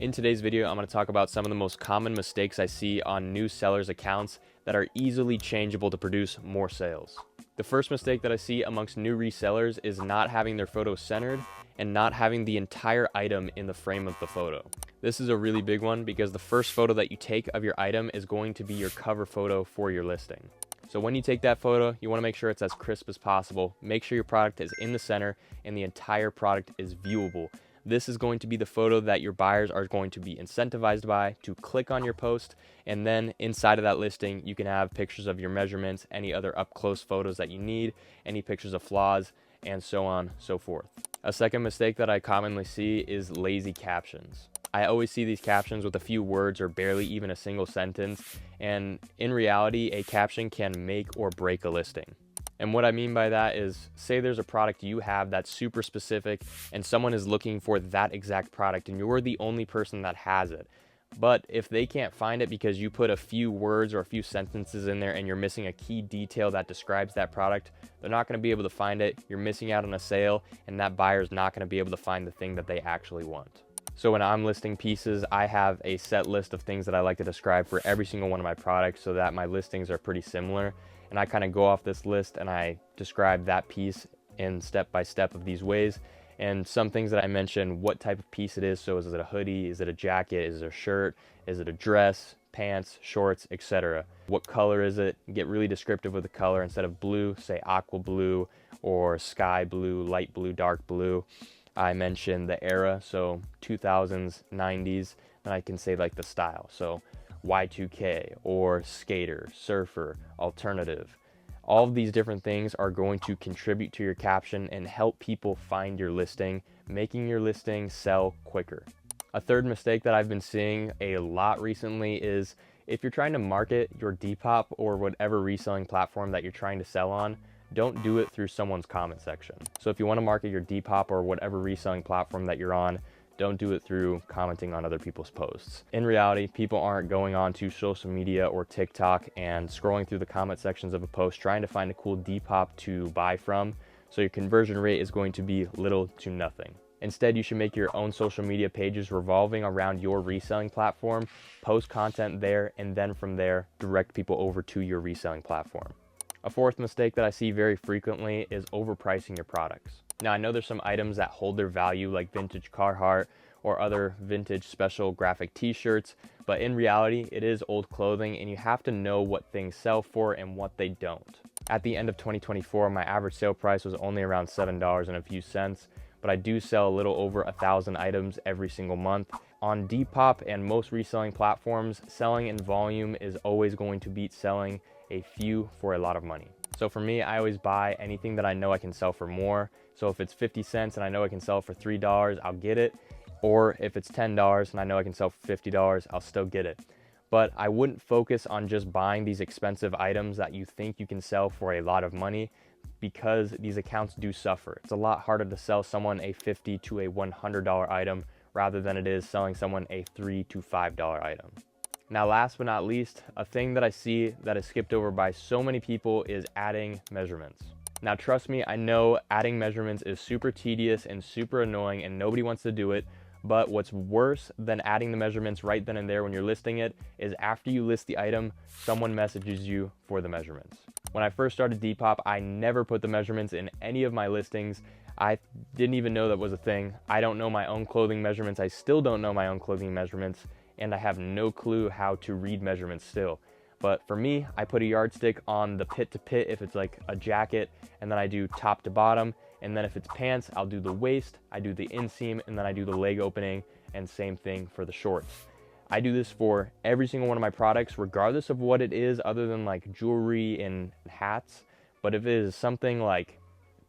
In today's video, I'm going to talk about some of the most common mistakes I see on new sellers' accounts that are easily changeable to produce more sales. The first mistake that I see amongst new resellers is not having their photo centered and not having the entire item in the frame of the photo. This is a really big one because the first photo that you take of your item is going to be your cover photo for your listing. So when you take that photo, you want to make sure it's as crisp as possible. Make sure your product is in the center and the entire product is viewable. This is going to be the photo that your buyers are going to be incentivized by to click on your post, and then inside of that listing you can have pictures of your measurements, any other up close photos that you need, any pictures of flaws, and so on so forth. A second mistake that I commonly see is lazy captions. I always see these captions with a few words or barely even a single sentence, and in reality a caption can make or break a listing. And what I mean by that is, say there's a product you have that's super specific and someone is looking for that exact product and you're the only person that has it. But if they can't find it because you put a few words or a few sentences in there and you're missing a key detail that describes that product, they're not going to be able to find it. You're missing out on a sale, and that buyer's not going to be able to find the thing that they actually want. So when I'm listing pieces, I have a set list of things that I like to describe for every single one of my products so that my listings are pretty similar. And I kind of go off this list and I describe that piece in step by step of these ways. And some things that I mention, what type of piece it is. So is it a hoodie? Is it a jacket? Is it a shirt? Is it a dress, pants, shorts, etc.? What color is it? Get really descriptive with the color. Instead of blue, say aqua blue or sky blue, light blue, dark blue. I mentioned the era, so 2000s, 90s, and I can say like the style. So Y2K or skater, surfer, alternative. All of these different things are going to contribute to your caption and help people find your listing, making your listing sell quicker. A third mistake that I've been seeing a lot recently is if you're trying to market your Depop or whatever reselling platform that you're trying to sell on, don't do it through someone's comment section. So if you want to market your Depop or whatever reselling platform that you're on, don't do it through commenting on other people's posts. In reality, people aren't going on to social media or TikTok and scrolling through the comment sections of a post trying to find a cool Depop to buy from, so your conversion rate is going to be little to nothing. Instead, you should make your own social media pages revolving around your reselling platform, post content there, and then from there, direct people over to your reselling platform. A fourth mistake that I see very frequently is overpricing your products. Now, I know there's some items that hold their value like vintage Carhartt or other vintage special graphic t-shirts, but in reality, it is old clothing and you have to know what things sell for and what they don't. At the end of 2024, my average sale price was only around $7 and a few cents, but I do sell a little over 1,000 items every single month. On Depop and most reselling platforms, selling in volume is always going to beat selling a few for a lot of money. So for me, I always buy anything that I know I can sell for more. So if it's 50 cents and I know I can sell it for $3, I'll get it. Or if it's $10 and I know I can sell for $50, I'll still get it. But I wouldn't focus on just buying these expensive items that you think you can sell for a lot of money, because these accounts do suffer. It's a lot harder to sell someone a $50 to a $100 item rather than it is selling someone a $3 to $5 item. Now, last but not least, a thing that I see that is skipped over by so many people is adding measurements. Now, trust me, I know adding measurements is super tedious and super annoying and nobody wants to do it, but what's worse than adding the measurements right then and there when you're listing it is after you list the item, someone messages you for the measurements. When I first started Depop, I never put the measurements in any of my listings. I didn't even know that was a thing. I don't know my own clothing measurements. I still don't know my own clothing measurements, and I have no clue how to read measurements still. But for me, I put a yardstick on the pit to pit if it's like a jacket, and then I do top to bottom. And then if it's pants, I'll do the waist, I do the inseam, and then I do the leg opening, and same thing for the shorts. I do this for every single one of my products, regardless of what it is, other than like jewelry and hats. But if it is something like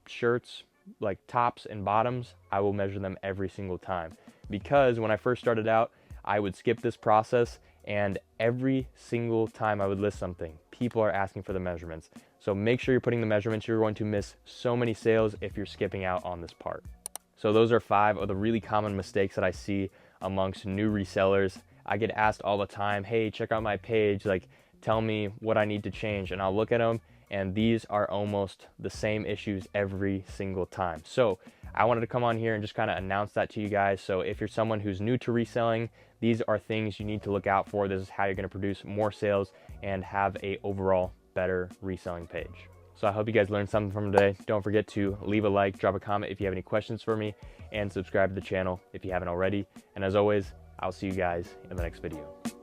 shirts, like tops and bottoms, I will measure them every single time. Because when I first started out, I would skip this process, and every single time I would list something, people are asking for the measurements. So make sure you're putting the measurements. You're going to miss so many sales if you're skipping out on this part. So those are 5 of the really common mistakes that I see amongst new resellers. I get asked all the time, hey, check out my page, like tell me what I need to change, and I'll look at them, and these are almost the same issues every single time. So I wanted to come on here and just kind of announce that to you guys. So if you're someone who's new to reselling, these are things you need to look out for. This is how you're going to produce more sales and have a overall better reselling page. So I hope you guys learned something from today. Don't forget to leave a like, drop a comment if you have any questions for me, and subscribe to the channel if you haven't already. And as always, I'll see you guys in the next video.